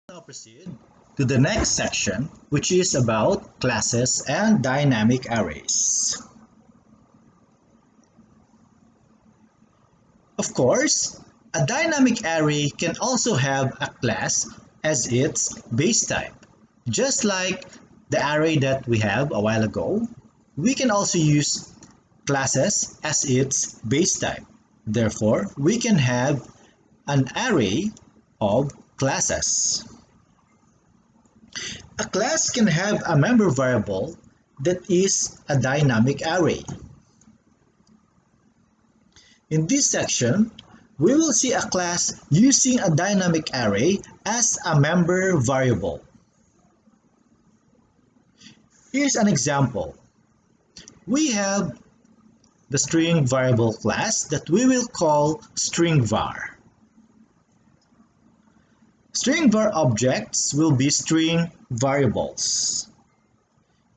Now proceed to the next section, which is about classes and dynamic arrays. Of course, a dynamic array can also have a class as its base type. Just like the array that we have a while ago, we can also use classes as its base type. Therefore, we can have an array of classes. A class can have a member variable that is a dynamic array. In this section, we will see a class using a dynamic array as a member variable. Here's an example. We have the string variable class that we will call string var. String var objects will be string variables.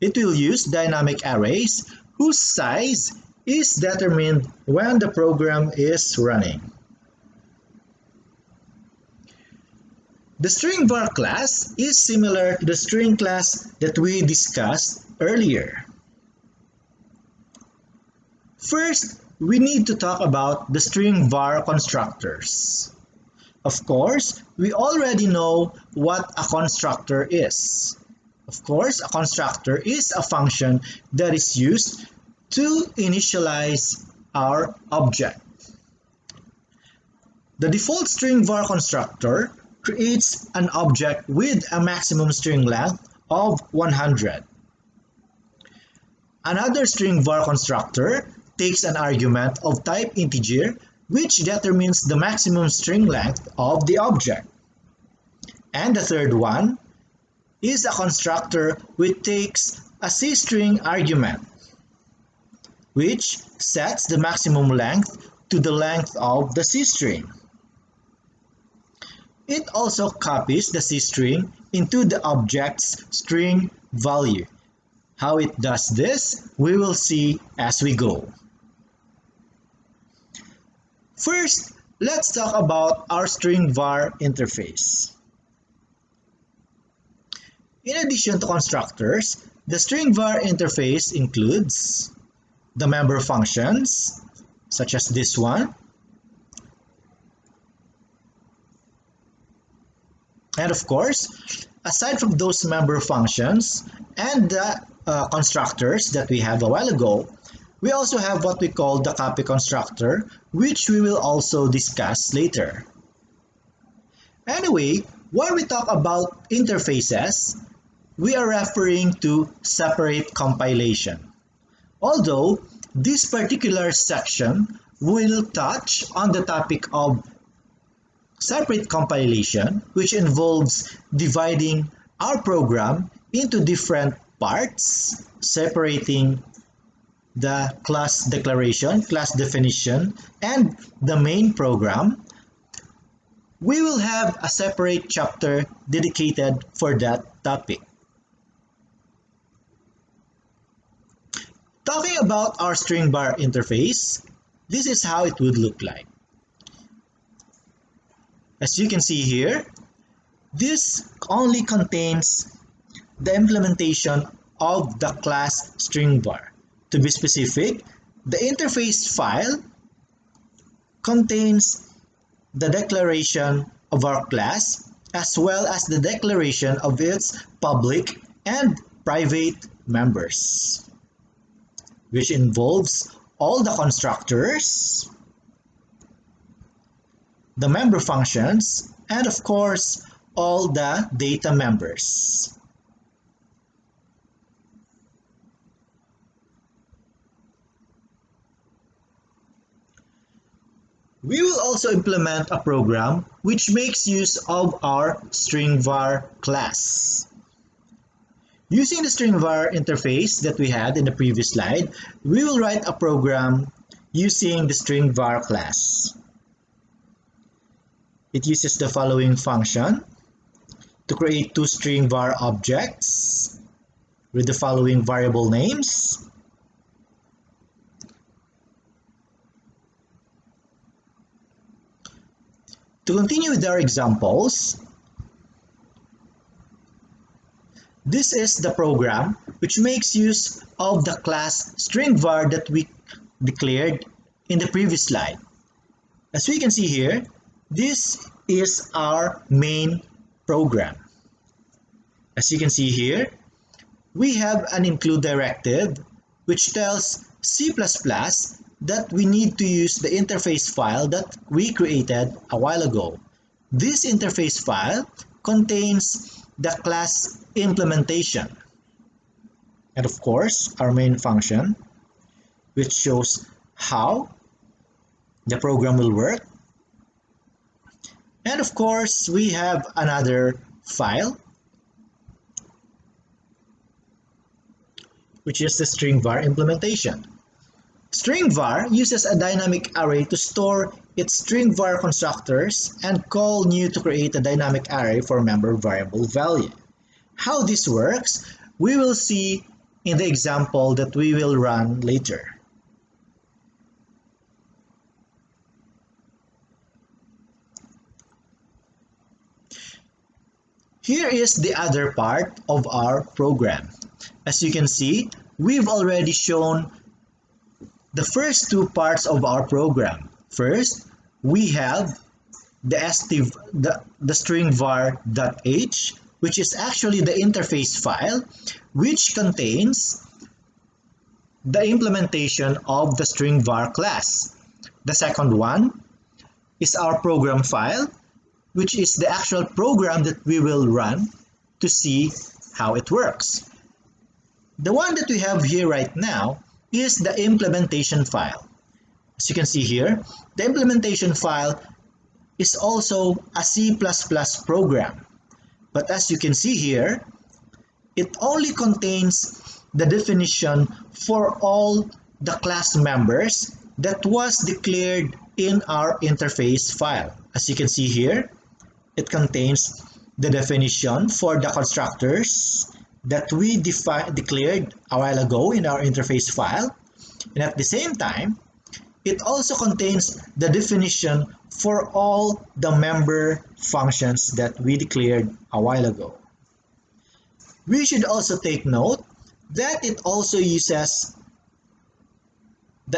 It will use dynamic arrays whose size is determined when the program is running. The string var class is similar to the string class that we discussed earlier. First, we need to talk about the string var constructors. Of course, we already know what a constructor is. Of course, a constructor is a function that is used to initialize our object. The default string var constructor creates an object with a maximum string length of 100. Another string var constructor takes an argument of type integer which determines the maximum string length of the object. And the third one is a constructor which takes a cstring argument, which sets the maximum length to the length of the cstring. It also copies the cstring into the object's string value. How it does this, we will see as we go. First, let's talk about our string var interface. In addition to constructors, the string var interface includes the member functions, such as this one, and of course, aside from those member functions and the constructors that we have a while ago, we also have what we call the copy constructor, which we will also discuss later. Anyway, when we talk about interfaces, we are referring to separate compilation. Although this particular section will touch on the topic of separate compilation, which involves dividing our program into different parts, separating the class declaration, class definition, and the main program. We will have a separate chapter dedicated for that topic. Talking about our string var interface, this is how it would look like. As you can see here, this only contains the implementation of the class string var. To be specific, the interface file contains the declaration of our class as well as the declaration of its public and private members, which involves all the constructors, the member functions, and of course, all the data members. We will also implement a program which makes use of our string var class. Using the string var interface that we had in the previous slide, we will write a program using the string var class. It uses the following function to create two string var objects with the following variable names. To continue with our examples, This is the program which makes use of the class string var that we declared in the previous slide. As we can see here, this is our main program. As you can see here, we have an include directive which tells C++ that we need to use the interface file that we created a while ago. This interface file contains the class implementation and of course our main function, which shows how the program will work. And of course we have another file which is the string var implementation. String var uses a dynamic array to store its string var constructors and call new to create a dynamic array for member variable value. How this works, we will see in the example that we will run later. Here is the other part of our program. As you can see, we've already shown the first two parts of our program. First, we have the string var.h, which is actually the interface file, which contains the implementation of the string var class. The second one is our program file, which is the actual program that we will run to see how it works. The one that we have here right now is the implementation file. As you can see here, the implementation file is also a C++ program. But as you can see here, it only contains the definition for all the class members that was declared in our interface file. As you can see here, it contains the definition for the constructors that we declared a while ago in our interface file. And at the same time, it also contains the definition for all the member functions that we declared a while ago. We should also take note that it also uses the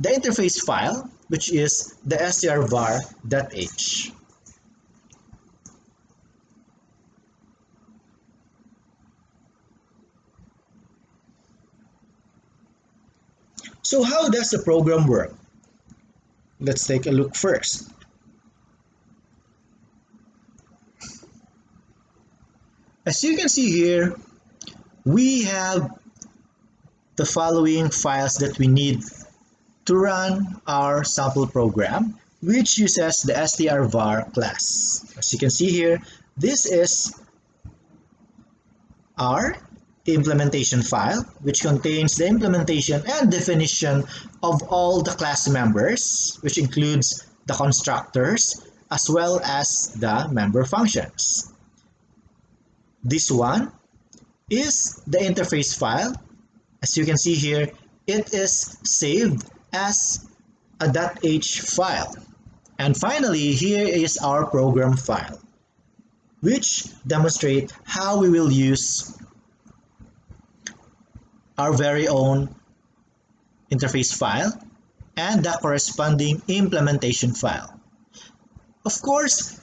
interface file, which is the strvar.h. So how does the program work? Let's take a look first. As you can see here, we have the following files that we need to run our sample program, which uses the strvar class. As you can see here, this is our implementation file, which contains the implementation and definition of all the class members, which includes the constructors as well as the member functions. This one is the interface file. As you can see here, it is saved as a .h file. And finally, here is our program file, which demonstrates how we will use our very own interface file and the corresponding implementation file. Of course,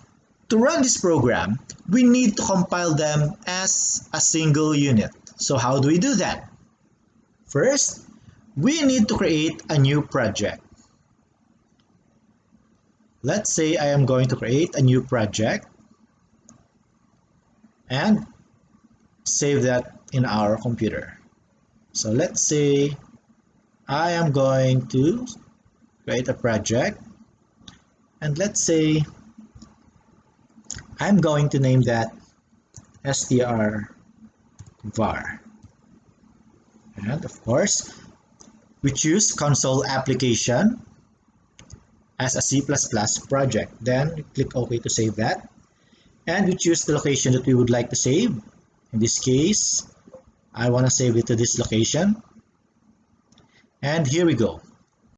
to run this program, we need to compile them as a single unit. So how do we do that? First, we need to create a new project. Let's say I am going to create a new project and save that in our computer. So let's say I am going to create a project, and let's say I'm going to name that strvar. And of course, we choose console application as a C++ project. Then click OK to save that. And we choose the location that we would like to save. In this case, I want to save it to this location. And here we go.